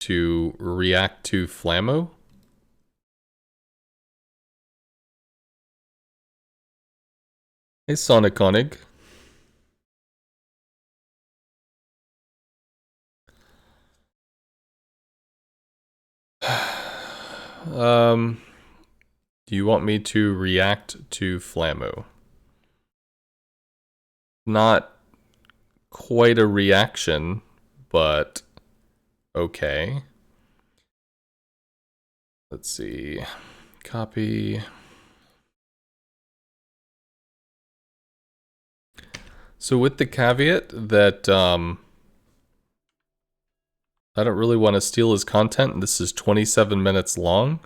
to react to Flammo. Hey, Soniconig. Do you want me to react to Flammo? Not quite a reaction, but okay. Let's see. Copy. So with the caveat that I don't really want to steal his content. This is 27 minutes long.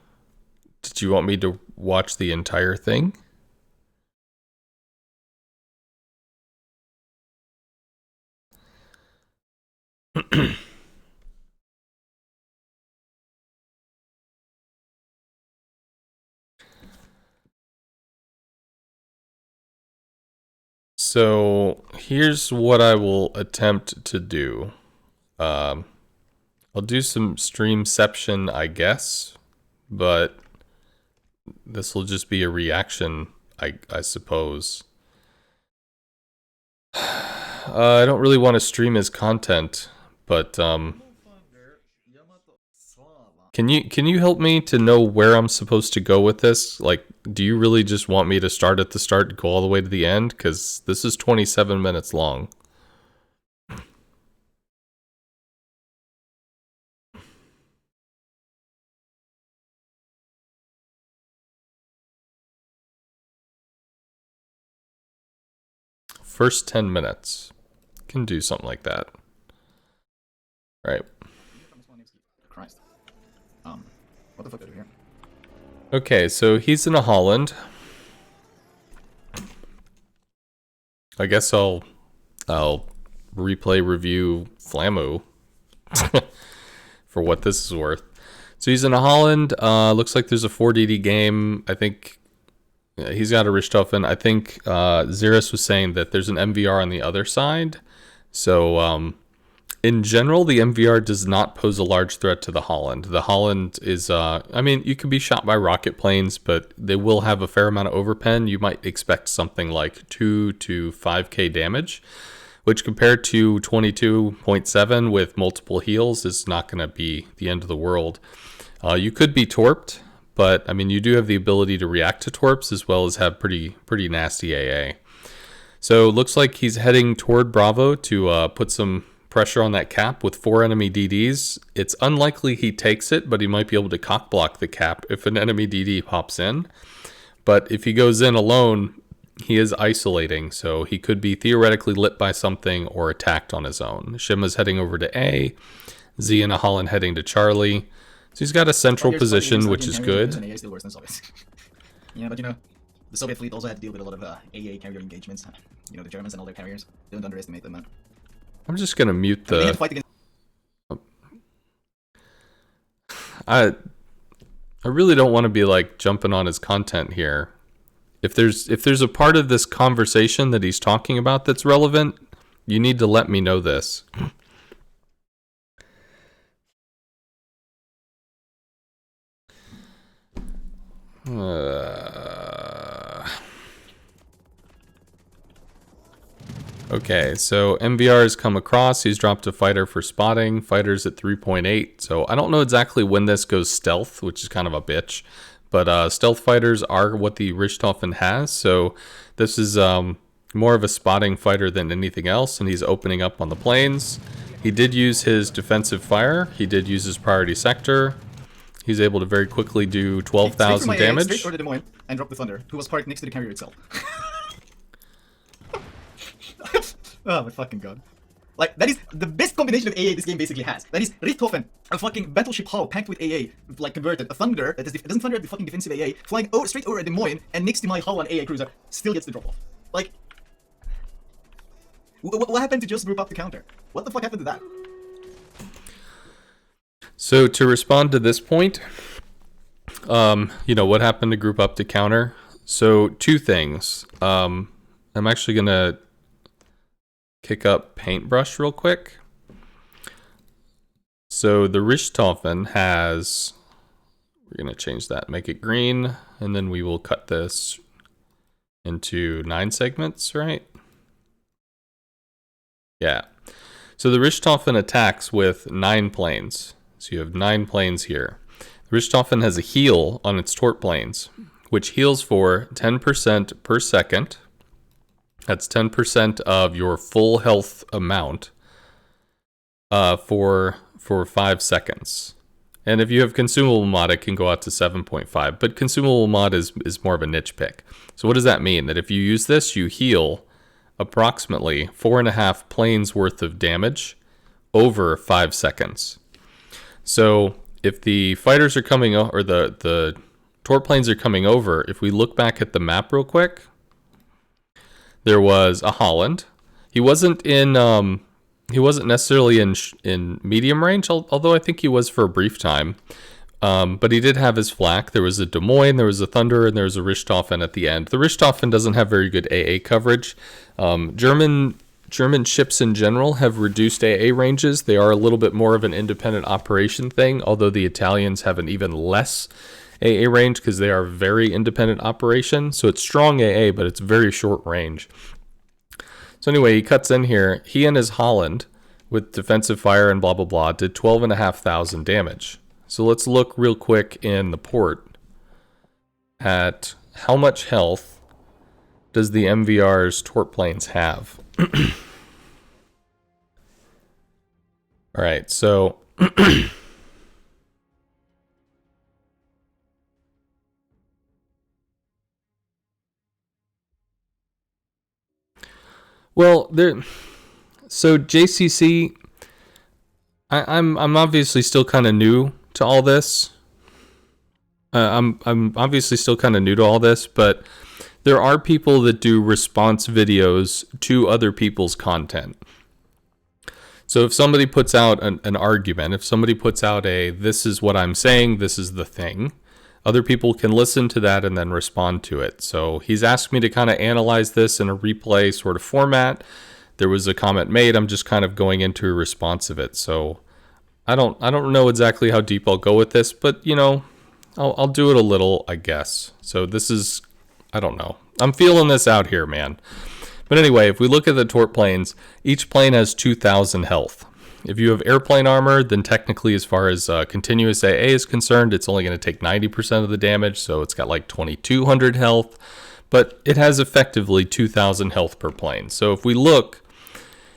Did you want me to watch the entire thing? So here's what I will attempt to do. I'll do some streamception, I guess, but this will just be a reaction, I suppose. I don't really want to stream his content, but can you help me to know where I'm supposed to go with this? Like, do you really just want me to start at the start and go all the way to the end? Because this is 27 minutes long. First 10 minutes. Can do something like that. Right. Christ. What the fuck are you here? Okay, so he's in a Holland. I guess I'll replay review Flammo for what this is worth. So he's in a Holland. Looks like there's a 4DD game. I think he's got a Richthofen. I think Xeris was saying that there's an MVR on the other side. So in general, the MVR does not pose a large threat to the Holland. The Holland is, I mean, you can be shot by rocket planes, but they will have a fair amount of overpen. You might expect something like 2 to 5k damage, which compared to 22.7 with multiple heals is not going to be the end of the world. You could be torped, but I mean, you do have the ability to react to torps as well as have pretty nasty AA. So it looks like he's heading toward Bravo to put some pressure on that cap with 4 enemy DDs. It's unlikely he takes it, but he might be able to cock block the cap if an enemy DD pops in. But if he goes in alone, he is isolating, so he could be theoretically lit by something or attacked on his own. Shima's heading over to A, Z and a Holland heading to Charlie. So he's got a central position, which is good. Yeah, but you know, the Soviet fleet also had to deal with a lot of AA carrier engagements. You know, the Germans and all their carriers. Don't underestimate them, man. I'm just gonna mute the. They had to fight against... I really don't want to be like jumping on his content here. If there's a part of this conversation that he's talking about that's relevant, you need to let me know this. Okay, so MVR has come across. He's dropped a fighter for spotting. Fighter's at 3.8. So I don't know exactly when this goes stealth, which is kind of a bitch. But stealth fighters are what the Richthofen has. So this is more of a spotting fighter than anything else. And he's opening up on the planes. He did use his defensive fire. He did use his priority sector. He's able to very quickly do 12,000 damage. Straight for the Des Moines and drop the Thunder, who was parked next to the carrier itself. Oh my fucking god. Like, that is the best combination of AA this game basically has. That is Richthofen, a fucking battleship hull packed with AA, like converted, a Thunder that doesn't Thunder have the fucking defensive AA, flying straight over a Des Moines, and next to my hull on AA cruiser, still gets the drop off. Like, what happened to just group up the counter? What the fuck happened to that? So to respond to this point, you know, what happened to group up to counter? So two things. I'm actually gonna kick up Paintbrush real quick. So the Richthofen has, we're going to change that, make it green, and then we will cut this into 9 segments, right? Yeah. So the Richthofen attacks with 9 planes. So you have 9 planes here. The Richthofen has a heal on its tort planes, which heals for 10% per second. That's 10% of your full health amount for 5 seconds. And if you have consumable mod, it can go out to 7.5. But consumable mod is more of a niche pick. So what does that mean? That if you use this, you heal approximately 4.5 planes worth of damage over 5 seconds. So if the fighters are coming or the tort planes are coming over, if we look back at the map real quick, there was a Holland. He wasn't necessarily in medium range, although I think he was for a brief time. But he did have his flak. There was a Des Moines, there was a Thunder, and there was a Richthofen at the end. The Richthofen doesn't have very good AA coverage. German ships in general have reduced AA ranges. They are a little bit more of an independent operation thing, although the Italians have an even less AA range because they are very independent operation. So it's strong AA, but it's very short range. So anyway, he cuts in here. He and his Holland with defensive fire and blah, blah, blah did 12,500 damage. So let's look real quick in the port at how much health does the MVR's tort planes have. All right, so well, there. So JCC, I'm obviously still kind of new to all this. I'm obviously still kind of new to all this, but there are people that do response videos to other people's content. So if somebody puts out an argument, if somebody puts out this is what I'm saying, this is the thing, other people can listen to that and then respond to it. So he's asked me to kind of analyze this in a replay sort of format. There was a comment made. I'm just kind of going into a response of it. So I don't know exactly how deep I'll go with this, but I'll do it a little, I guess. So this is, I don't know. I'm feeling this out here, man. But anyway, if we look at the tort planes, each plane has 2,000 health. If you have airplane armor, then technically as far as continuous AA is concerned, it's only going to take 90% of the damage, so it's got like 2,200 health. But it has effectively 2,000 health per plane. So if we look,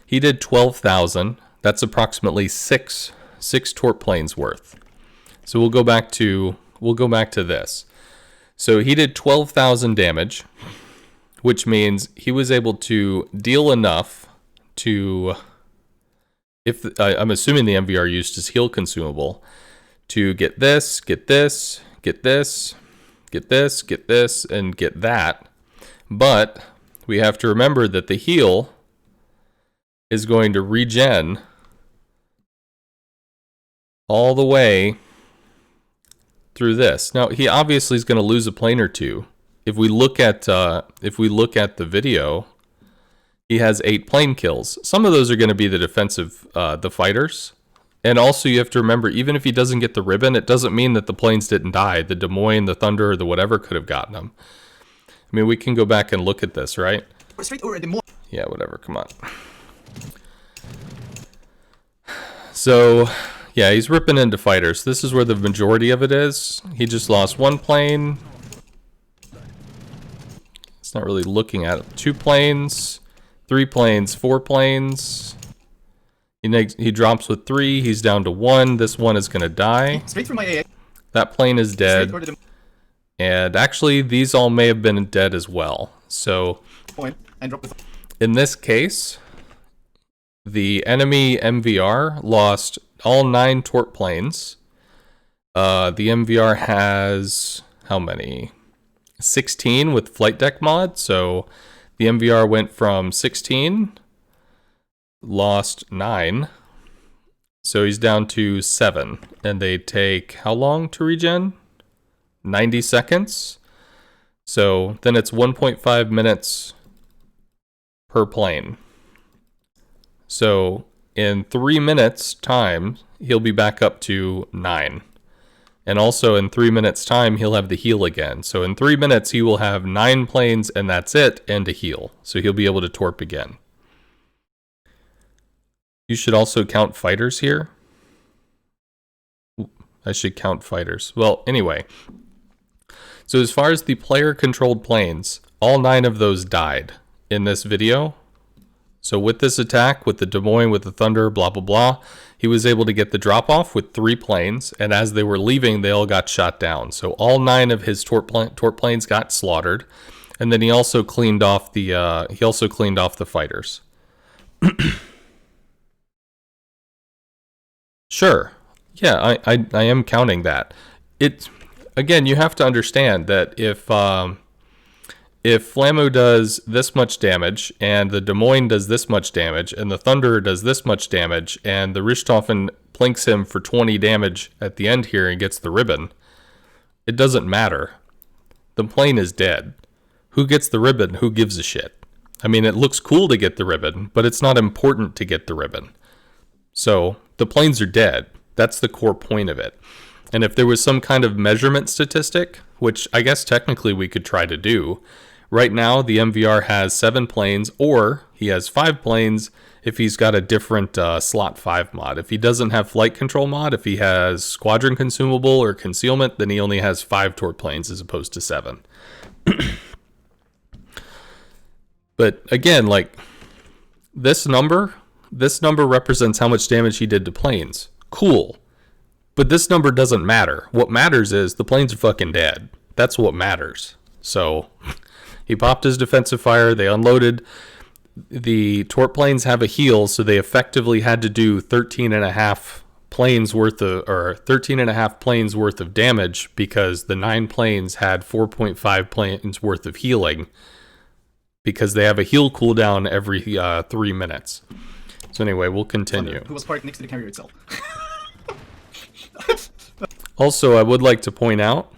he did 12,000. That's approximately six tort planes worth. So we'll go back to this. So he did 12,000 damage, which means he was able to deal enough to, I'm assuming the MVR used his heal consumable, to get this, get this, get this, get this, get this, and get that. But we have to remember that the heal is going to regen all the way through this. Now, he obviously is going to lose a plane or two. If we look at the video, he has 8 plane kills. Some of those are going to be the defensive, the fighters. And also you have to remember, even if he doesn't get the ribbon, it doesn't mean that the planes didn't die. The Des Moines, the Thunder, or the whatever could have gotten them. I mean, we can go back and look at this, right? Yeah, whatever, come on. So, yeah, he's ripping into fighters. This is where the majority of it is. He just lost 1 plane. It's not really looking at it. 2 planes, 3 planes, 4 planes. He drops with 3. He's down to 1. This one is going to die. Straight from my AA. That plane is dead. And actually, these all may have been dead as well. So, in this case, the enemy MVR lost all 9 tort planes. The MVR has how many? 16 with flight deck mod. So the MVR went from 16, lost 9. So he's down to 7. And they take how long to regen? 90 seconds. So then it's 1.5 minutes per plane. So in 3 minutes time, he'll be back up to 9. And also in 3 minutes time, he'll have the heal again. So in 3 minutes, he will have 9 planes and that's it, and a heal. So he'll be able to torp again. You should also count fighters here. I should count fighters. Well, anyway. So as far as the player-controlled planes, all 9 of those died in this video. So with this attack, with the Des Moines, with the Thunder, blah, blah, blah, he was able to get the drop-off with 3 planes, and as they were leaving, they all got shot down. So all 9 of his torp planes got slaughtered, and then he also cleaned off the fighters. Sure. Yeah, I am counting that. Again, you have to understand that if Flammu does this much damage, and the Des Moines does this much damage, and the Thunder does this much damage, and the Richthofen plinks him for 20 damage at the end here and gets the ribbon, it doesn't matter. The plane is dead. Who gets the ribbon? Who gives a shit? I mean, it looks cool to get the ribbon, but it's not important to get the ribbon. So, the planes are dead. That's the core point of it. And if there was some kind of measurement statistic, which I guess technically we could try to do, right now the MVR has 7 planes, or he has 5 planes if he's got a different slot 5 mod. If he doesn't have flight control mod, if he has squadron consumable or concealment, then he only has 5 torp planes as opposed to 7. But again, like, this number represents how much damage he did to planes. Cool. But this number doesn't matter. What matters is the planes are fucking dead. That's what matters. So he popped his defensive fire. They unloaded. The torp planes have a heal, so they effectively had to do 13 and a half planes worth of damage because the 9 planes had 4.5 planes worth of healing because they have a heal cooldown every 3 minutes. So anyway, we'll continue. Who was parked next to the carrier itself. Also, I would like to point out,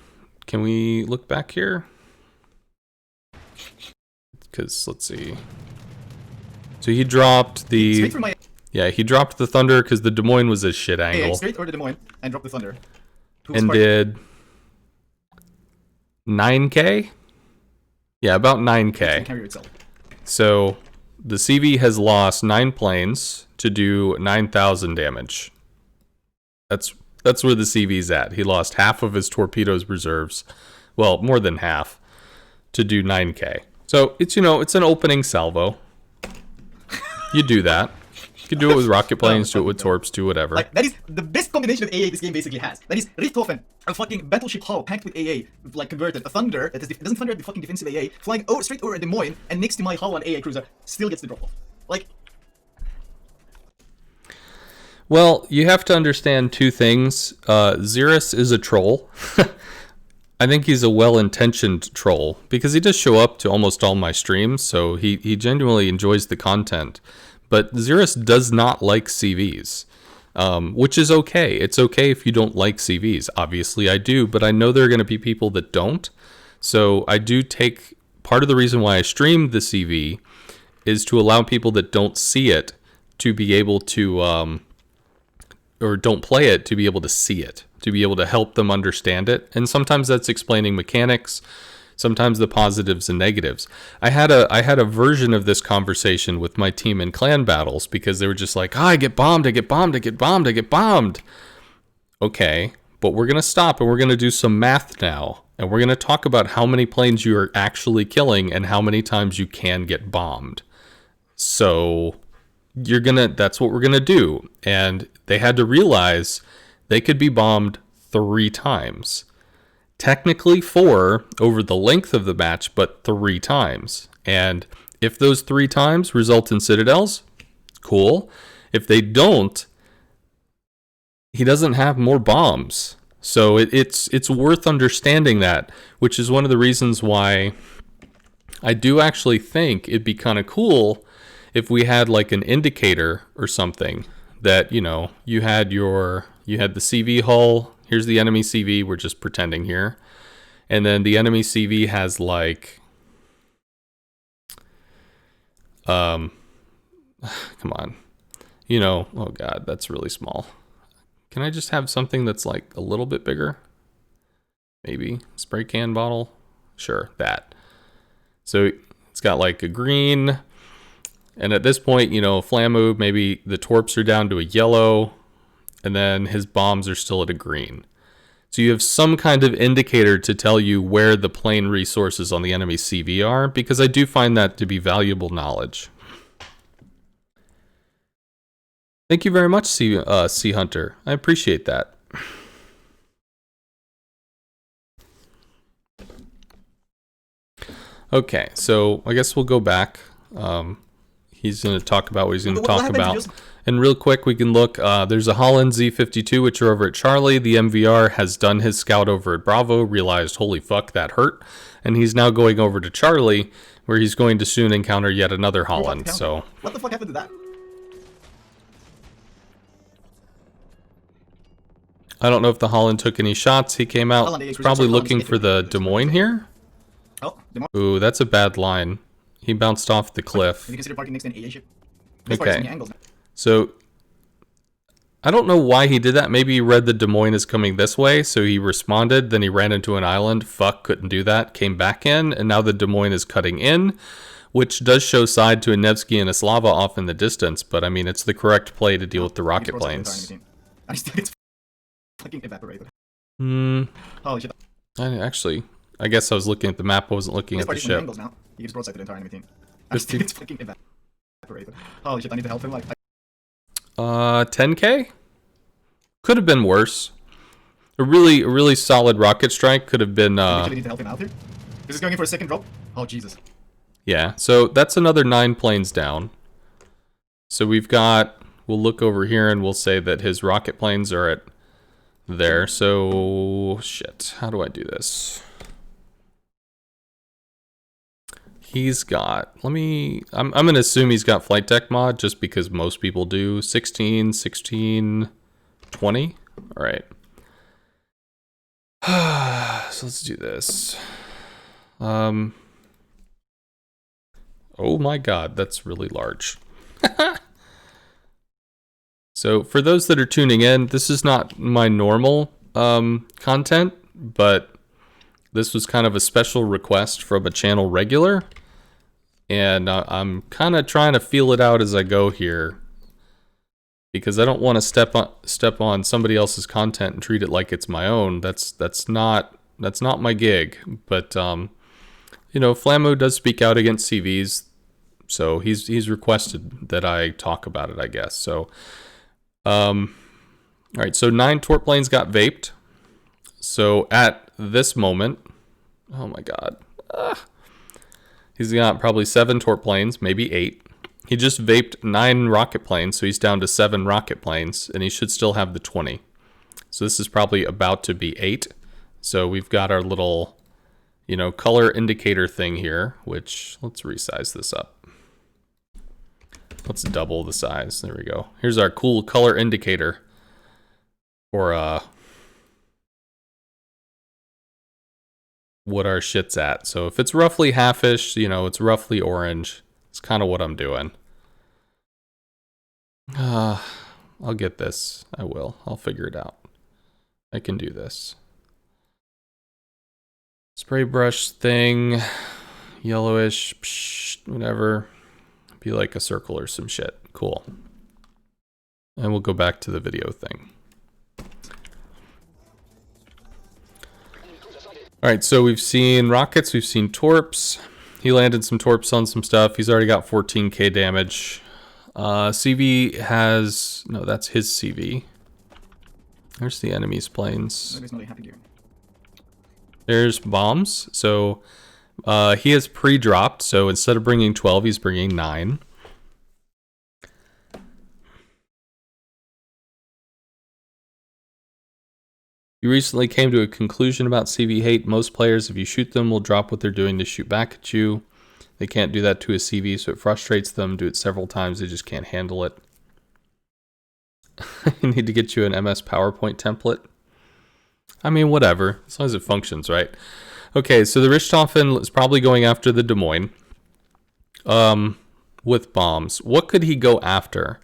can we look back here? Because, let's see. So he dropped the... Yeah, he dropped the Thunder because the Des Moines was a shit angle. Straight or the Des Moines, and dropped the Thunder. And did 9k? Yeah, about 9k. Carrier itself. So the CV has lost 9 planes to do 9,000 damage. That's where the CV's at. He lost half of his torpedoes reserves. Well, more than half to do 9k. So it's, it's an opening salvo. You do that. You can do it with rocket planes, do it with torps, do whatever. Like, that is the best combination of AA this game basically has. That is Richthofen, a fucking battleship hull packed with AA, like converted, a Thunder that doesn't Thunder the fucking defensive AA, flying straight over Des Moines, and next to my hull on AA cruiser, still gets the drop off. Like, well, you have to understand 2 things. Xerus is a troll. I think he's a well-intentioned troll because he does show up to almost all my streams, so he genuinely enjoys the content. But Xerus does not like CVs, which is okay. It's okay if you don't like CVs. Obviously, I do, but I know there are going to be people that don't. So I do take part of the reason why I stream the CV is to allow people that don't see it to be able to, or don't play it to be able to see it, to be able to help them understand it. And sometimes that's explaining mechanics. Sometimes the positives and negatives. I had a version of this conversation with my team in clan battles because they were just like, I get bombed, I get bombed, I get bombed, I get bombed. Okay, but we're going to stop and we're going to do some math now. And we're going to talk about how many planes you are actually killing and how many times you can get bombed. So that's what we're going to do. And they had to realize they could be bombed 3 times. Technically 4 over the length of the match, but 3 times. And if those 3 times result in citadels, cool. If they don't, he doesn't have more bombs. So it's worth understanding that, which is one of the reasons why I do actually think it'd be kind of cool if we had like an indicator or something that, you had the CV hull. Here's the enemy CV. We're just pretending here. And then the enemy CV has like, come on, oh God, that's really small. Can I just have something that's like a little bit bigger? Maybe. Spray can bottle? Sure, that. So it's got like a green. And at this point, you know, Flamu, maybe the torps are down to a yellow. And then his bombs are still at a green. So you have some kind of indicator to tell you where the plane resources on the enemy CV are, because I do find that to be valuable knowledge. Thank you very much, Sea Hunter. I appreciate that. Okay, so I guess we'll go back. He's going to talk about what he's going to talk about. And real quick, we can look. There's a Holland Z52, which are over at Charlie. The MVR has done his scout over at Bravo, realized, holy fuck, that hurt. And he's now going over to Charlie, where he's going to soon encounter yet another Holland. So what the fuck happened to that? I don't know if the Holland took any shots. He came out probably looking for the Des Moines here. Oh, Des Moines. Ooh, that's a bad line. He bounced off the cliff. Have you considered parking next to an AA ship? Okay. So I don't know why he did that. Maybe he read the Des Moines is coming this way, so he responded. Then he ran into an island. Fuck, couldn't do that. Came back in, and now the Des Moines is cutting in, which does show side to a Nevsky and a Slava off in the distance. But I mean, it's the correct play to deal with the rocket planes. I still get fucking evaporated. Holy shit. I guess I was looking at the map. I wasn't looking at the ship. Now. He gives broadside to the entire enemy team. I still get fucking evaporated. Holy shit, I need to help him. Like, 10k? Could have been worse. A really solid rocket strike could have been. We actually need to help him out here. This is going in for a second drop. Oh Jesus. Yeah, so that's another 9 planes down. So we've got. We'll look over here and we'll say that his rocket planes are at there. So shit. How do I do this? He's got, I'm going to assume he's got flight deck mod just because most people do. 16, 16, 20. All right. So let's do this. Oh my God, that's really large. So for those that are tuning in, this is not my normal content, but this was kind of a special request from a channel regular. And I'm kind of trying to feel it out as I go here, because I don't want to step on somebody else's content and treat it like it's my own. That's not my gig. But you know, Flamu does speak out against CVs, so he's requested that I talk about it, I guess. So all right, so 9 torp planes got vaped. So at this moment, oh my God. He's got probably 7 torp planes, maybe 8. He just vaped 9 rocket planes, so he's down to 7 rocket planes, and he should still have the 20. So this is probably about to be 8. So we've got our little, you know, color indicator thing here, which let's resize this up. Let's double the size. There we go. Here's our cool color indicator for what our shit's at. So if it's roughly half-ish, you know, it's roughly orange. It's kind of what I'm doing. I'll get this. I will. I'll figure it out. I can do this. Spray brush thing. Yellowish. Psh, whatever. Be like a circle or some shit. Cool. And we'll go back to the video thing. Alright, so we've seen rockets, we've seen torps. He landed some torps on some stuff. He's already got 14k damage. CV has... No, that's his CV. There's the enemy's planes. There's bombs. So he has pre-dropped. So instead of bringing 12, he's bringing 9. You recently came to a conclusion about CV hate. Most players, if you shoot them, will drop what they're doing to shoot back at you. They can't do that to a CV, so it frustrates them. Do it several times, they just can't handle it. I need to get you an MS PowerPoint template. I mean, whatever, as long as it functions, right? Okay, so the Richthofen is probably going after the Des Moines with bombs. What could he go after?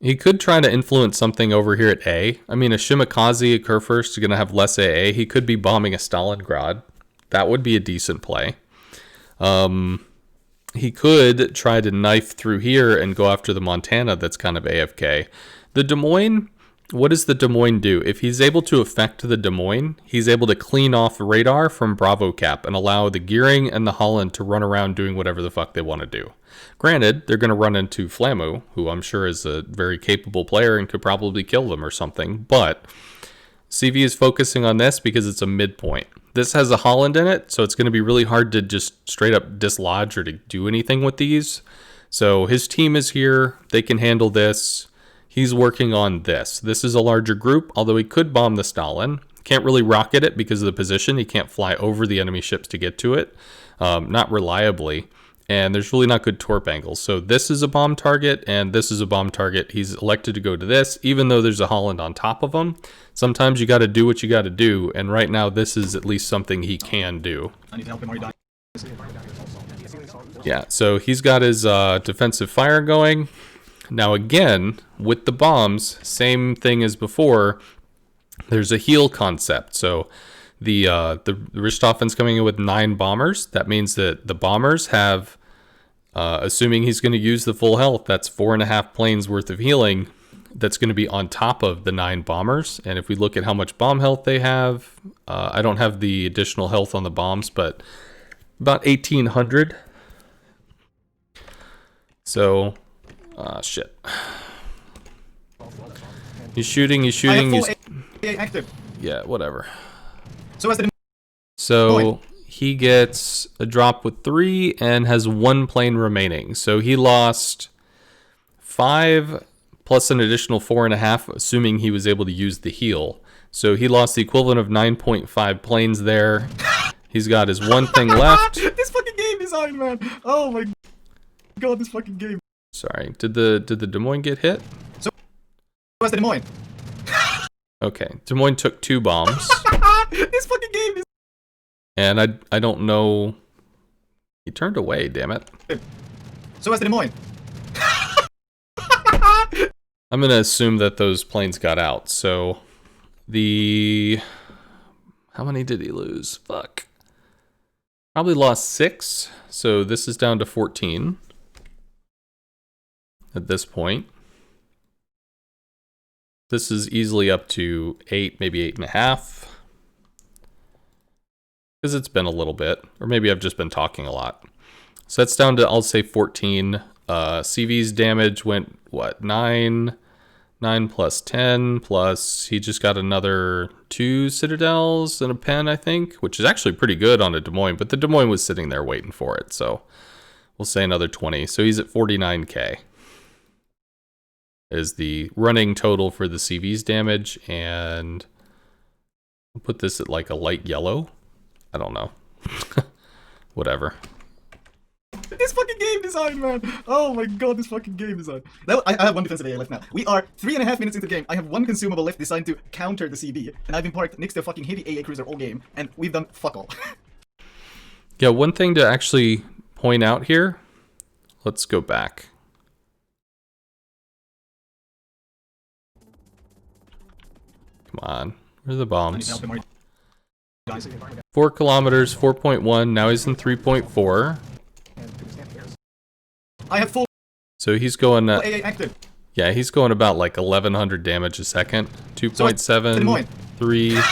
He could try to influence something over here at A. I mean, a Shimakaze, a Kurfürst, is going to have less AA. He could be bombing a Stalingrad. That would be a decent play. He could try to knife through here and go after the Montana that's kind of AFK. The Des Moines, what does the Des Moines do? If he's able to affect the Des Moines, he's able to clean off radar from Bravo Cap and allow the Gearing and the Holland to run around doing whatever the fuck they want to do. Granted, they're going to run into Flamu, who I'm sure is a very capable player and could probably kill them or something, but CV is focusing on this because it's a midpoint. This has a Holland in it, so it's going to be really hard to just straight up dislodge or to do anything with these. So his team is here. They can handle this. He's working on this. This is a larger group, although he could bomb the Stalin. Can't really rocket it because of the position. He can't fly over the enemy ships to get to it. Not reliably. And there's really not good torp angles. So this is a bomb target, and this is a bomb target. He's elected to go to this, even though there's a Holland on top of him. Sometimes you got to do what you got to do, and right now this is at least something he can do. I need to help him or he dies. Yeah, so he's got his defensive fire going. Now again, with the bombs, same thing as before. There's a heal concept. So the Richthofen's coming in with 9 bombers. That means that the bombers have, assuming he's going to use the full health, that's 4.5 planes worth of healing. That's going to be on top of the 9 bombers. And if we look at how much bomb health they have, I don't have the additional health on the bombs, but about 1,800. So, shit. He's shooting. I have full AA active. Yeah, whatever. So as the So he gets a drop with 3 and has 1 plane remaining. So he lost 5 plus an additional 4.5, assuming he was able to use the heal. So he lost the equivalent of 9.5 planes there. He's got his 1 thing left. This fucking game is on, man. Oh my god, this fucking game. Sorry, did the Des Moines get hit? So as the Des Moines. Okay, Des Moines took 2 bombs. This fucking game is. And I don't know. He turned away, damn it. So as the Des Moines. I'm gonna assume that those planes got out. So how many did he lose? Fuck. Probably lost 6. So this is down to 14 at this point. This is easily up to 8, maybe 8.5. Because it's been a little bit. Or maybe I've just been talking a lot. So that's down to, I'll say 14. CV's damage went, what, 9? 9 plus 10 plus he just got another 2 citadels and a pen, I think, which is actually pretty good on a Des Moines, but the Des Moines was sitting there waiting for it, so we'll say another 20. So he's at 49k is the running total for the CV's damage, and I'll put this at like a light yellow. I don't know. Whatever. This fucking game is on, man. Oh my god, this fucking game is on. I have 1 defensive AA left now. We are 3.5 minutes into the game. I have 1 consumable left designed to counter the CB, and I've been parked next to a fucking heavy AA cruiser all game, and we've done fuck all. Yeah, one thing to actually point out here. Let's go back. Come on. Where are the bombs? 4 kilometers, 4.1. Now he's in 3.4. I have full So he's going... AA active. Yeah, he's going about like 1,100 damage a second. 2.7, 3. And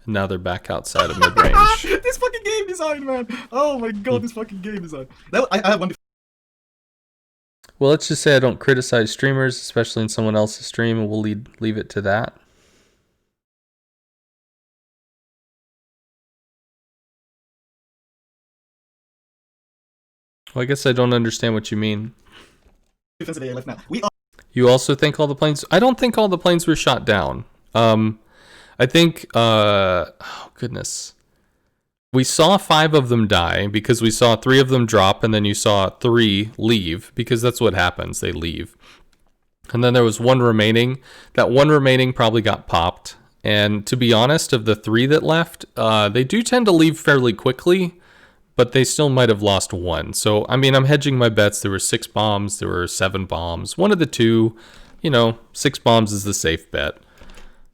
now they're back outside of mid-range. This fucking game is on, man. Oh my god, this fucking game is on. I have 1. Well, let's just say I don't criticize streamers, especially in someone else's stream, and we'll leave it to that. Well, I guess I don't understand what you mean. Defensive AA left now. You also think all the planes... I don't think all the planes were shot down. I think... oh, goodness. We saw 5 of them die because we saw 3 of them drop, and then you saw 3 leave, because that's what happens. They leave. And then there was 1 remaining. That 1 remaining probably got popped. And to be honest, of the 3 that left, they do tend to leave fairly quickly, but they still might have lost 1. So, I mean, I'm hedging my bets. There were 6 bombs. There were 7 bombs. One of the 2 you know, 6 bombs is the safe bet.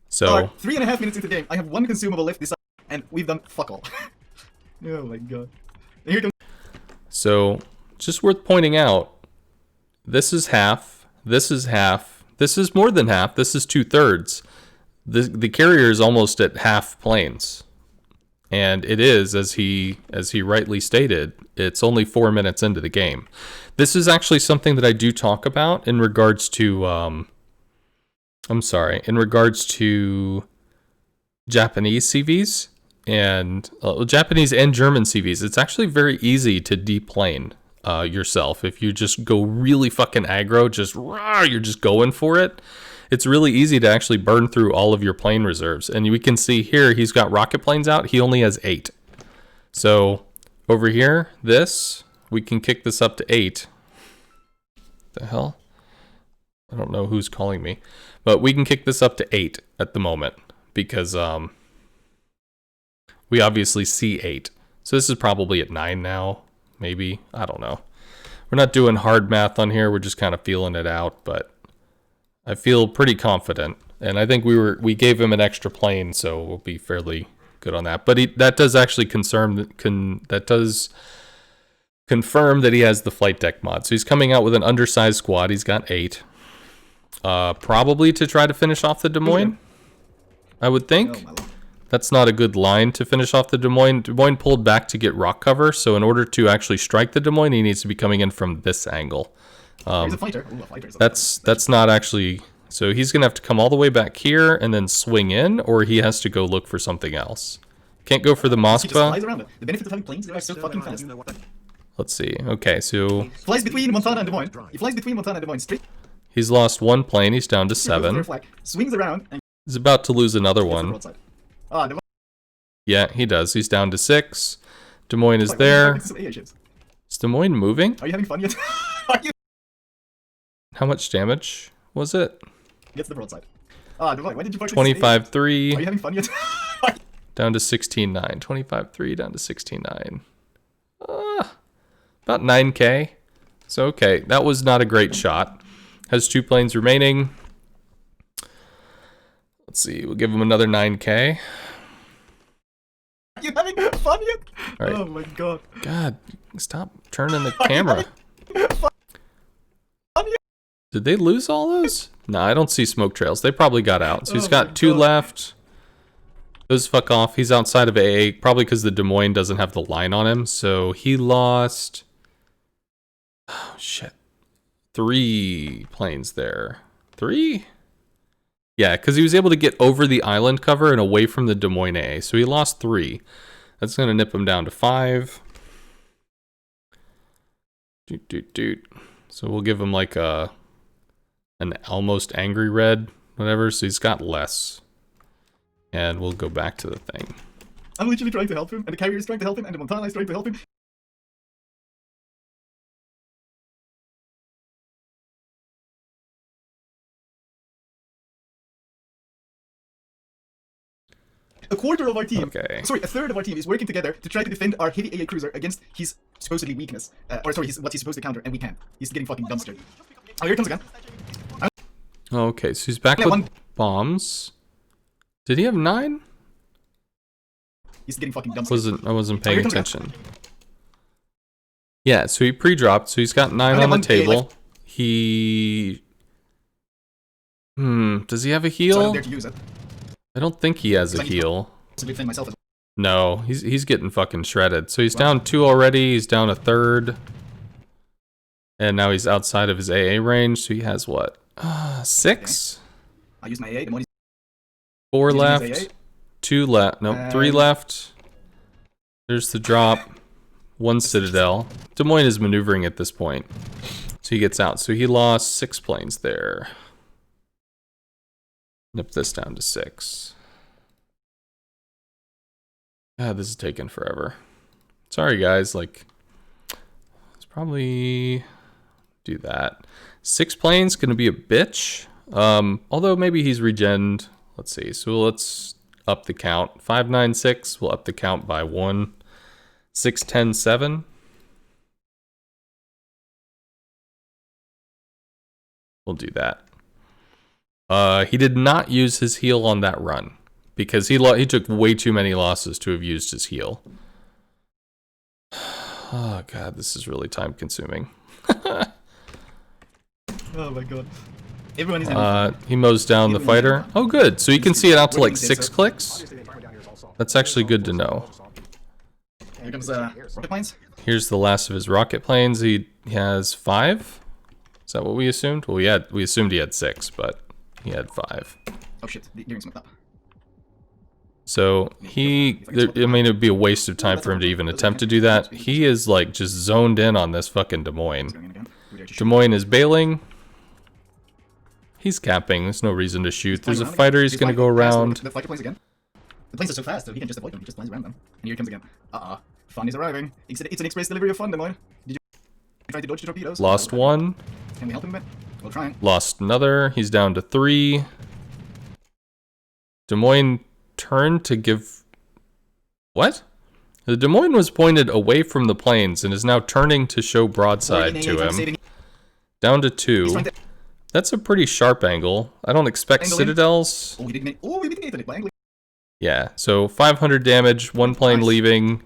So Alright, 3.5 minutes into the game. I have 1 consumable left this side, and we've done fuck all. Oh my god. And here comes. So, just worth pointing out, this is half, this is half, this is more than half, this is 2/3. The carrier is almost at half planes. And it is, as he rightly stated, it's only 4 minutes into the game. This is actually something that I do talk about in regards to, in regards to Japanese CVs. And Japanese and German CVs, it's actually very easy to deplane yourself if you just go really fucking aggro, you're just going for it. It's really easy to actually burn through all of your plane reserves. And we can see here he's got rocket planes out. He only has 8. So over here, we can kick this up to 8. The hell? I don't know who's calling me, but we can kick this up to 8 at the moment because we obviously see 8. So this is probably at 9 now, maybe. I don't know. We're not doing hard math on here. We're just kind of feeling it out, but I feel pretty confident. And I think we gave him an extra plane, so we'll be fairly good on that. But that does actually confirm that he has the flight deck mod. So he's coming out with an undersized squad. He's got 8. Probably to try to finish off the Des Moines, I would think. Oh my lord. That's not a good line to finish off the Des Moines. Des Moines pulled back to get rock cover, so in order to actually strike the Des Moines, he needs to be coming in from this angle. He's a fighter. Ooh, a fighter is That's not actually... So he's going to have to come all the way back here and then swing in, or he has to go look for something else. Can't go for the He just Moskva. flies around it. The benefit of having planes, they're so fucking fast. Let's see. Okay, so Flies between Montana and Des Moines. He flies between Montana and Des Moines straight. he's lost 1 plane. He's down to Goes to their 7. flag, swings around and He's about to lose another gets the one. broadside. Ah, Des Moines. Yeah, he does. He's down to 6. Des Moines is Like, there. some AA ships. Is Des Moines moving? Are you having fun yet? Are you? How much damage was it? Gets the broadside. Ah, Des Moines, why did you purchase this AA ships? 25-3. Are you having fun yet? Down to 16-9. 25-3 down to 16-9. About 9k. So, okay. That was not a great shot. Has 2 planes remaining. Let's see. We'll give him another 9k. Are you having fun yet? All right. Oh my god. God, stop turning the camera. Did they lose all those? No, I don't see smoke trails. They probably got out. So he's Oh got my 2 God. left. Those fuck off. He's outside of AA, probably because the Des Moines doesn't have the line on him. So he lost... Oh, shit. 3 planes there. 3? Yeah, because he was able to get over the island cover and away from the Des Moines AA. So he lost 3. That's going to nip him down to 5. Doot. So we'll give him like an almost angry red, whatever. So he's got less. And we'll go back to the thing. I'm literally trying to help him, and the carrier is trying to help him, and the Montana is trying to help him. A quarter of our team, Okay. sorry, a third of our team is working together to try to defend our heavy AA cruiser against his supposedly weakness. What he's supposed to counter, and we can't. He's getting fucking dumpstered. Oh, here it comes again. Okay, so he's back Yeah, with one- bombs. Did he have 9? He's getting fucking dumpstered. I wasn't here paying comes attention. Yeah, so he pre-dropped, so he's got 9 only on the have 1 K table. left. He... does he have a So I'm heal? there to use it. I don't think he has a I need to- heal. To defend myself as well. No, he's getting fucking shredded. So he's down 2 already, he's down a third. And now he's outside of his AA range, so he has what? 6? I use my AA, the money's 4 using his left. AA. 2 left. Nope, 3 And- left. There's the drop. 1 Citadel. Des Moines is maneuvering at this point. So he gets out. So he lost 6 planes there. Nip this down to 6. God, this is taking forever. Sorry, guys. Like, let's probably do that. 6 planes gonna be a bitch. Although maybe he's regened. Let's see. So let's up the count. 596. We'll up the count by 1. 6, 10, 7. We'll do that. He did not use his heal on that run because he took way too many losses to have used his heal. Oh god, this is really time consuming. Oh my god. Everyone is he mows down the fighter. Oh good, so you can see it out to like 6 clicks. That's actually good to know. Here comes rocket planes. Here's the last of his rocket planes. He has 5? Is that what we assumed? Well, we assumed he had 6, but he had 5. Oh shit, doing something up. So I mean, it would be a waste of time for him to even attempt to do that. He is like just zoned in on this fucking Des Moines. Des Moines is bailing. He's capping. There's no reason to shoot. There's a fighter he's going to go around. The fighter planes again. The planes are so fast, so he can just avoid them. He just flies around them. And here he comes again. Fun is arriving. It's an express delivery of fun, Des Moines. Did you try to dodge the torpedoes? Lost one. Can we help him a bit? We'll try. Lost another. He's down to 3. Des Moines turned to give... What? The Des Moines was pointed away from the planes and is now turning to show broadside to him. Down to 2. That's a pretty sharp angle. I don't expect citadels. Oh, we mitigated it by angling. Yeah, so 500 damage, 1 plane leaving.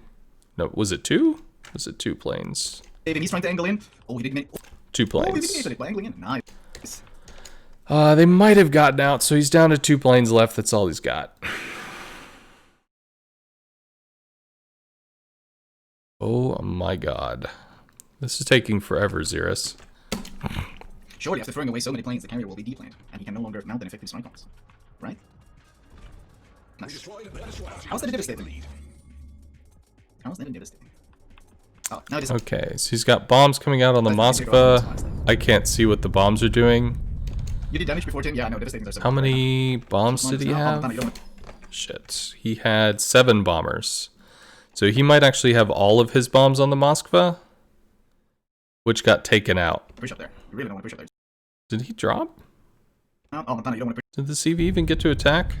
No, was it 2? Was it 2 planes? He's trying to angle in. Oh, he didn't. 2 planes. Oh, we mitigated it by angling in. Nice. They might have gotten out, so he's down to 2 planes left. That's all he's got. Oh my god. This is taking forever, Xerus. Surely, after throwing away so many planes, the carrier will be deplaned, and he can no longer mount an effective strike box. Right? Nice. How's that devastating? How's that devastating? Oh, now it is. Okay, so he's got bombs coming out on the Moskva. I can't see what the bombs are doing. You did damage before 10? Yeah, no, devastating. How many bombs did he have? Shit. He had 7 bombers. So he might actually have all of his bombs on the Moskva, which got taken out. Push up there. You really don't want to push up there. Did he drop? Oh, Montana, you don't want to push. Did the CV even get to attack?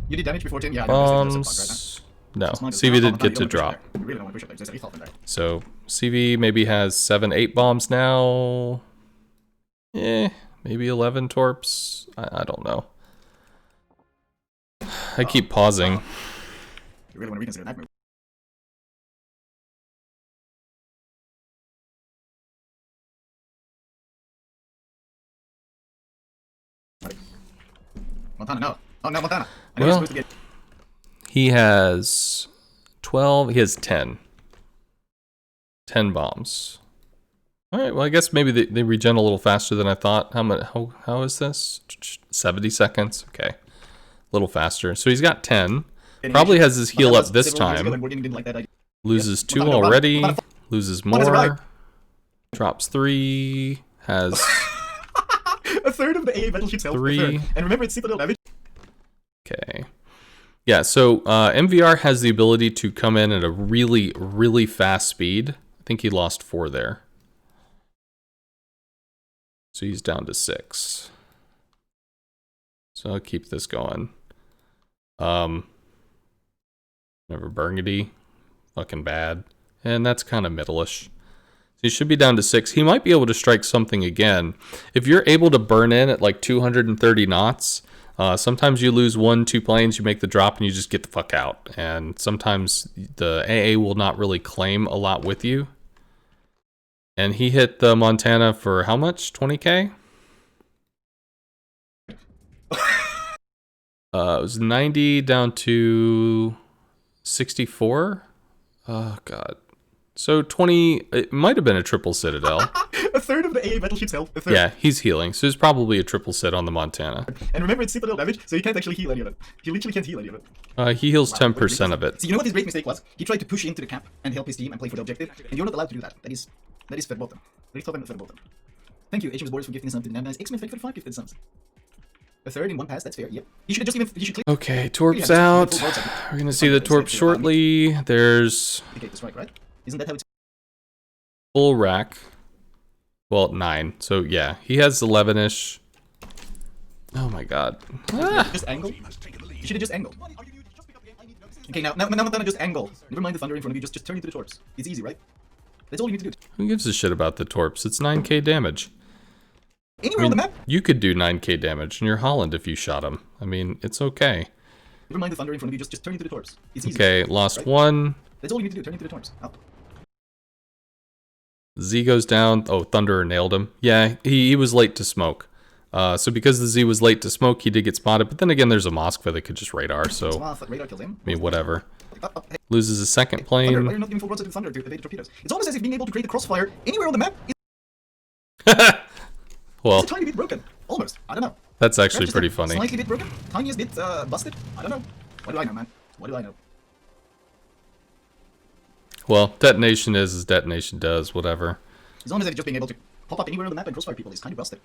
You did damage before 10? Yeah, bombs. No, CV did get to drop. You really don't want to push up there. There's a lethal in there. So CV maybe has 7, 8 bombs now. Maybe 11 torps. I don't know. I keep pausing. You really want to reconsider that move. Montana, no. Oh, no, Montana. I know you're supposed to get... He has 12. He has 10. 10 bombs. Alright, well, I guess maybe they regen a little faster than I thought. How is this? 70 seconds? Okay. A little faster. So he's got 10. Probably has his heal up this time. Loses 2 already. Loses more. Drops 3. Has... a third of the AA battleship's health. 3. And remember, it's citadel damage. Okay. Yeah, so MVR has the ability to come in at a really, really fast speed. I think he lost 4 there. So he's down to 6. So I'll keep this going. Remember Burgundy. Fucking bad. And that's kind of middle-ish. So he should be down to 6. He might be able to strike something again. If you're able to burn in at like 230 knots, sometimes you lose 1, 2 planes, you make the drop, and you just get the fuck out. And sometimes the AA will not really claim a lot with you. And he hit the Montana for how much? 20k? It was 90 down to 64. Oh, God. So 20, it might have been a triple citadel. A third of the AA battleship's health. Yeah, he's healing. So it's probably a triple sit on the Montana. And remember, it's citadel damage, so he can't actually heal any of it. He literally can't heal any of it. He heals 10% of it. So you know what his great mistake was? He tried to push into the cap and help his team and play for the objective, and you're not allowed to do that. That is verboten. Verboten. Thank you, HMS Boards, for gifting the sums to the Nice. X-Men 45 gifted sums. A third in 1 pass, that's fair, yep. He should click. Okay, Torp's out. We're gonna see the Torp shortly. There's... That's right, right? Isn't that how it's... Full rack. Well, 9. So yeah, he has 11-ish. Oh my god. Just angle? You should have just angled. Okay, now just angle. Never mind the thunder in front of you, just turn into the torps. It's easy, right? That's all you need to do. Who gives a shit about the Torps? It's 9k damage. Anywhere on the map. You could do 9k damage, and you're Holland if you shot him. I mean, it's okay. Never mind the thunder in front of you, just turn into the torps. It's easy. Okay, lost right? one. That's all you need to do, turn into the torps. Out. Z goes down. Oh, Thunderer nailed him. Yeah, he was late to smoke. So because the Z was late to smoke, he did get spotted. But then again, there's a Moskva that could just radar, so... Radar killed him. I mean, whatever. Hey. Loses a second plane. Thunder, why are you not giving full broadside to Thunder to evade the torpedoes? It's almost as if being able to create the crossfire anywhere on the map is Well, a tiny bit broken. Almost. I don't know. that's actually Perhaps pretty just a funny. Slightly bit broken? Tiniest bit busted? I don't know. What do I know, man? What do I know? Well, detonation is as detonation does, whatever. As long as just being able to pop up anywhere on the map and crossfire people is kind of busted.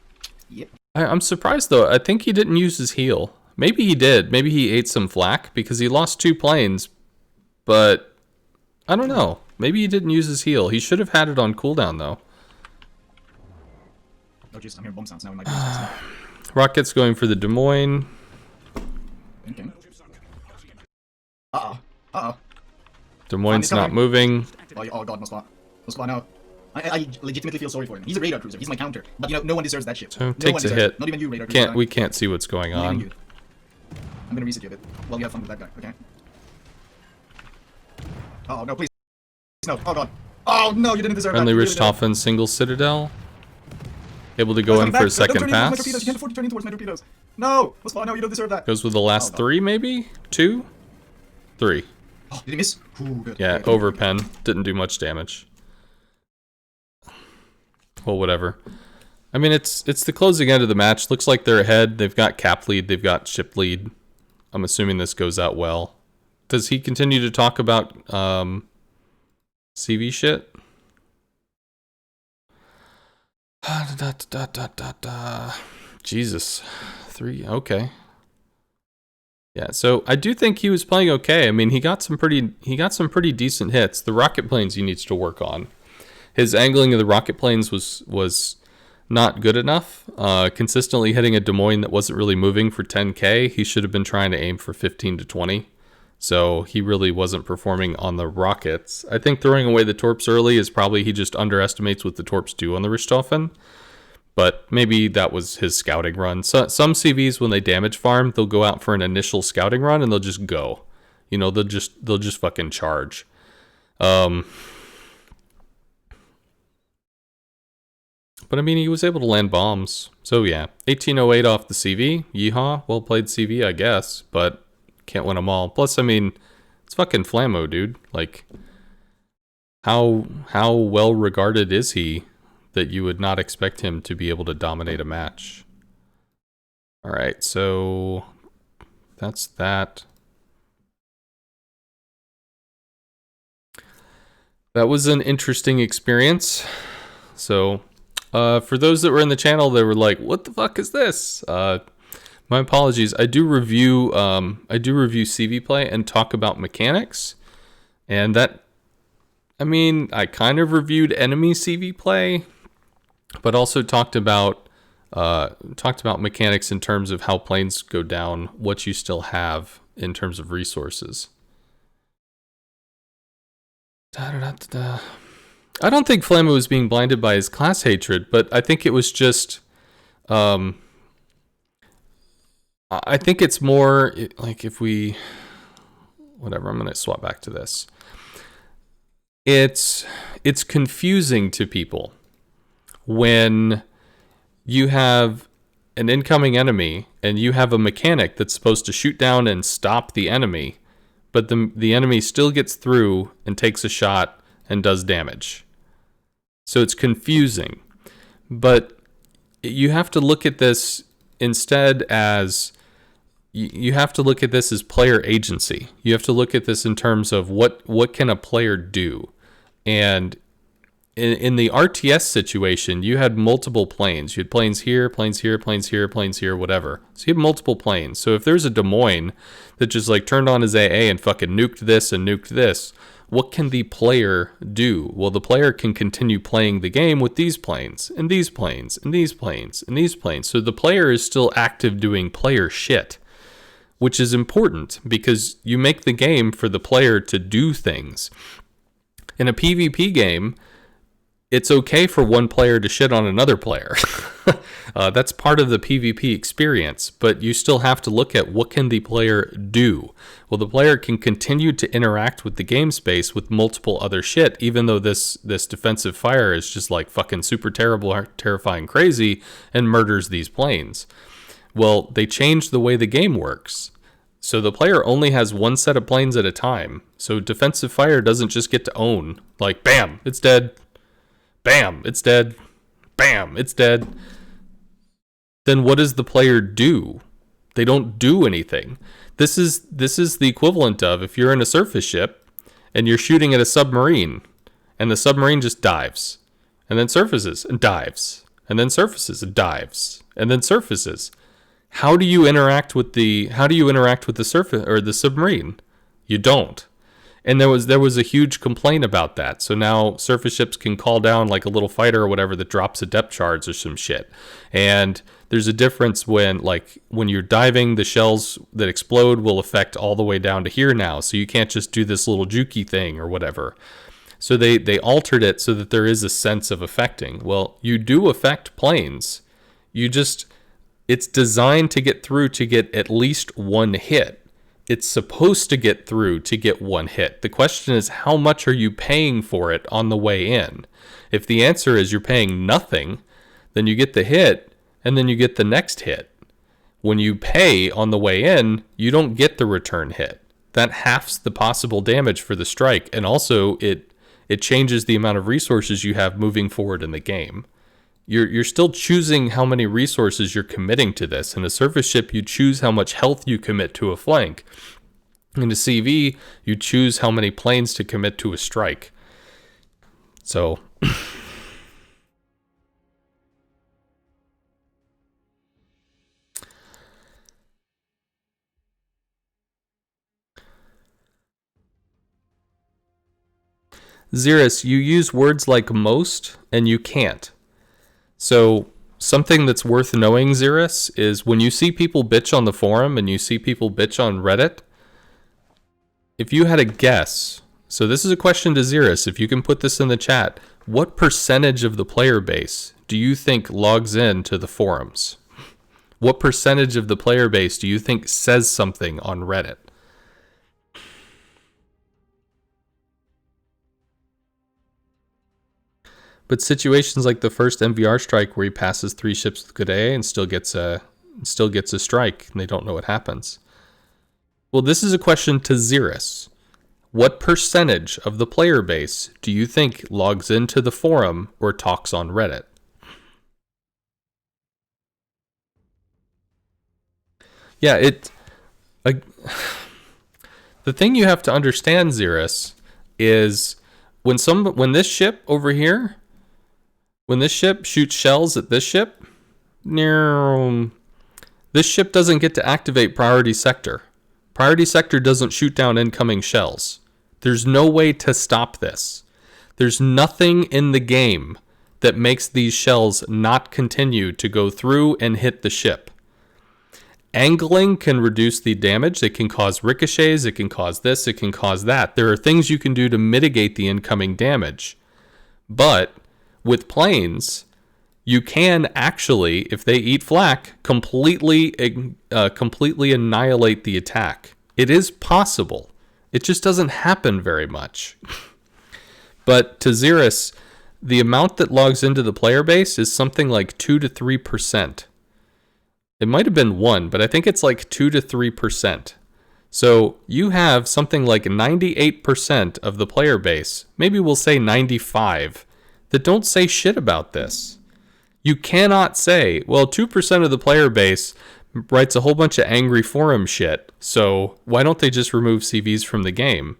Yep. I'm surprised, though. I think he didn't use his heal. Maybe he did. Maybe he ate some flak because he lost 2 planes. But I don't know. Maybe he didn't use his heal. He should have had it on cooldown, though. Oh, jeez, I'm hearing bomb sounds now in my ears. Rocket's going for the Des Moines. Okay. Uh-oh. Uh-oh. Des Moines not moving. Oh god, Moskva. Moskva, no. I legitimately feel sorry for him. He's a radar cruiser. He's my counter. But, you know, no one deserves that shit. So no takes one a hit. Not even you, radar cruiser. We can't see what's going Not even on. you. I'm gonna reset you a bit. Well, you have fun with that guy, okay? Oh, no, please. No. Oh, god. Oh, no, you didn't deserve Friendly that. Richthofen single Citadel. Able to go in for a second pass. You can't afford to turn in towards my torpedoes. No! Moskva, no, you don't deserve that. Goes with the last 3, maybe? 2? 3. Oh, did he miss? Ooh, good. Yeah, Okay. overpen. Didn't do much damage. Well, whatever. I mean, it's the closing end of the match. Looks like they're ahead. They've got cap lead. They've got ship lead. I'm assuming this goes out well. Does he continue to talk about CV shit? Jesus. 3. Okay. Yeah, so I do think he was playing okay. I mean, he got some pretty decent hits. The rocket planes he needs to work on. His angling of the rocket planes was not good enough. Consistently hitting a Des Moines that wasn't really moving for 10k. He should have been trying to aim for 15 to 20. So he really wasn't performing on the rockets. I think throwing away the torps early is probably he just underestimates what the torps do on the Richthofen. But maybe that was his scouting run. So, some CVs, when they damage farm, they'll go out for an initial scouting run and they'll just go. You know, they'll just fucking charge. But I mean, he was able to land bombs. So yeah, 1808 off the CV. Yeehaw. Well played CV, I guess. But can't win them all. Plus, I mean, it's fucking Flammo, dude. Like, how well regarded is he that you would not expect him to be able to dominate a match? All right, so that's that. That was an interesting experience. So, for those that were in the channel, they were like, "What the fuck is this?" My apologies. I do review CV play and talk about mechanics, and that, I mean, I kind of reviewed enemy CV play, but also talked about mechanics in terms of how planes go down, what you still have in terms of resources. I don't think Flammo was being blinded by his class hatred, but I think it was just, I think it's more like if we, whatever, I'm going to swap back to this. It's confusing to people when you have an incoming enemy and you have a mechanic that's supposed to shoot down and stop the enemy, but the enemy still gets through and takes a shot and does damage. So it's confusing. But you have to look at this instead as, you have to look at this as player agency. You have to look at this in terms of what can a player do. And in the RTS situation, you had multiple planes. You had planes here, planes here, planes here, planes here, whatever. So you have multiple planes. So if there's a Des Moines that just like turned on his AA and fucking nuked this and nuked this, what can the player do? Well, the player can continue playing the game with these planes, and these planes, and these planes, and these planes. So the player is still active doing player shit, which is important because you make the game for the player to do things. In a PvP game, it's okay for one player to shit on another player. That's part of the PvP experience, but you still have to look at what can the player do. Well, the player can continue to interact with the game space with multiple other shit, even though this defensive fire is just like fucking super terrible, terrifying, crazy, and murders these planes. Well, they changed the way the game works. So the player only has one set of planes at a time. So defensive fire doesn't just get to own, like, bam, it's dead. Bam, it's dead. Bam, it's dead. Then what does the player do? They don't do anything. This is the equivalent of if you're in a surface ship and you're shooting at a submarine and the submarine just dives and then surfaces and dives and then surfaces and dives and then surfaces. How do you interact with the surface or the submarine? You don't. And there was a huge complaint about that. So now surface ships can call down like a little fighter or whatever that drops a depth charge or some shit. And there's a difference when you're diving, the shells that explode will affect all the way down to here now. So you can't just do this little jukey thing or whatever. So they altered it so that there is a sense of affecting. Well, you do affect planes. It's designed to get through to get at least one hit. It's supposed to get through to get one hit. The question is, how much are you paying for it on the way in? If the answer is you're paying nothing, then you get the hit, and then you get the next hit. When you pay on the way in, you don't get the return hit. That halves the possible damage for the strike, and also it changes the amount of resources you have moving forward in the game. You're still choosing how many resources you're committing to this. In a surface ship, you choose how much health you commit to a flank. In a CV, you choose how many planes to commit to a strike. So Xeris, you use words like most and you can't. So something that's worth knowing, Xeris, is when you see people bitch on the forum and you see people bitch on Reddit, if you had a guess, so this is a question to Xeris, if you can put this in the chat, what percentage of the player base do you think logs in to the forums? What percentage of the player base do you think says something on Reddit? But situations like the first MVR strike where he passes 3 ships with good AA and still gets a strike and they don't know what happens. Well, this is a question to Xeris. What percentage of the player base do you think logs into the forum or talks on Reddit? Yeah, the thing you have to understand, Xeris, is when this ship over here, when this ship shoots shells at this ship, this ship doesn't get to activate priority sector. Priority sector doesn't shoot down incoming shells. There's no way to stop this. There's nothing in the game that makes these shells not continue to go through and hit the ship. Angling can reduce the damage. It can cause ricochets. It can cause this. It can cause that. There are things you can do to mitigate the incoming damage. But with planes, you can actually, if they eat flak, completely annihilate the attack. It is possible. It just doesn't happen very much. But to Xeris, the amount that logs into the player base is something like 2 to 3%. It might have been 1, but I think it's like 2 to 3%. So you have something like 98% of the player base, maybe we'll say 95, that don't say shit about this. You cannot say, well, 2% of the player base writes a whole bunch of angry forum shit, so why don't they just remove CVs from the game?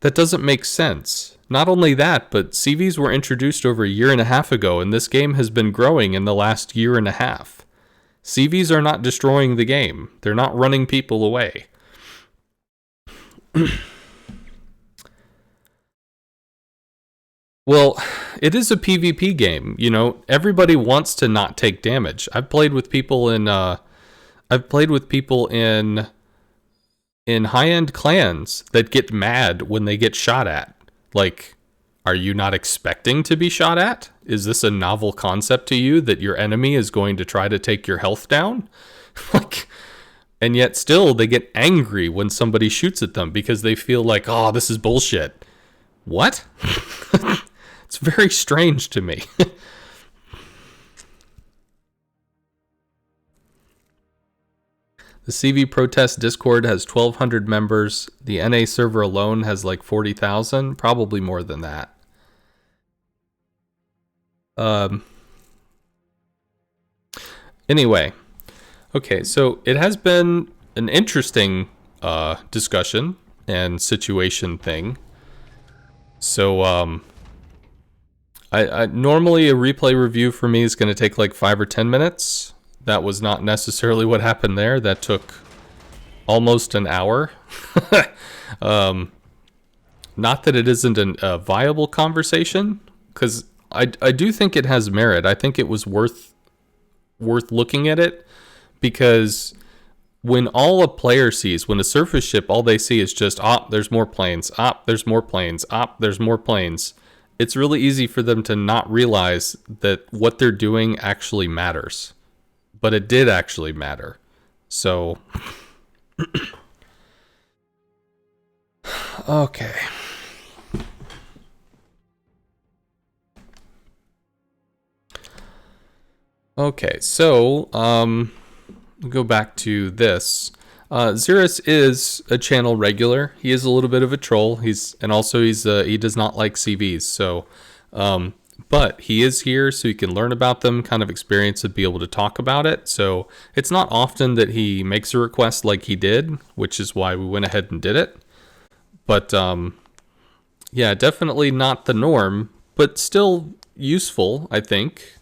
That doesn't make sense. Not only that, but CVs were introduced over a year and a half ago, and this game has been growing in the last year and a half. CVs are not destroying the game. They're not running people away. Well, it is a PvP game. You know, everybody wants to not take damage. I've played with people in high-end clans that get mad when they get shot at. Like, Are you not expecting to be shot at? Is this a novel concept to you that your enemy is going to try to take your health down? Like, and yet still they get angry when somebody shoots at them because they feel like, oh, this is bullshit. What? It's very strange to me. The CV protest Discord has 1,200 members. The NA server alone has like 40,000, probably more than that. Anyway, okay, so it has been an interesting discussion and situation thing. So I normally a replay review for me is going to take like 5 or 10 minutes. That was not necessarily what happened there. That took almost an hour. Not that it isn't a viable conversation, because I do think it has merit. I think it was worth looking at it, because when all a player sees, when a surface ship, all they see is just, there's more planes, there's more planes, there's more planes. It's really easy for them to not realize that what they're doing actually matters. But it did actually matter. So, okay. Okay, so, go back to this. Xeris is a channel regular. He is a little bit of a troll. He does not like CVs. So, but he is here so you can learn about them, kind of experience it, be able to talk about it. So it's not often that he makes a request like he did, which is why we went ahead and did it. But yeah, definitely not the norm, but still useful, I think.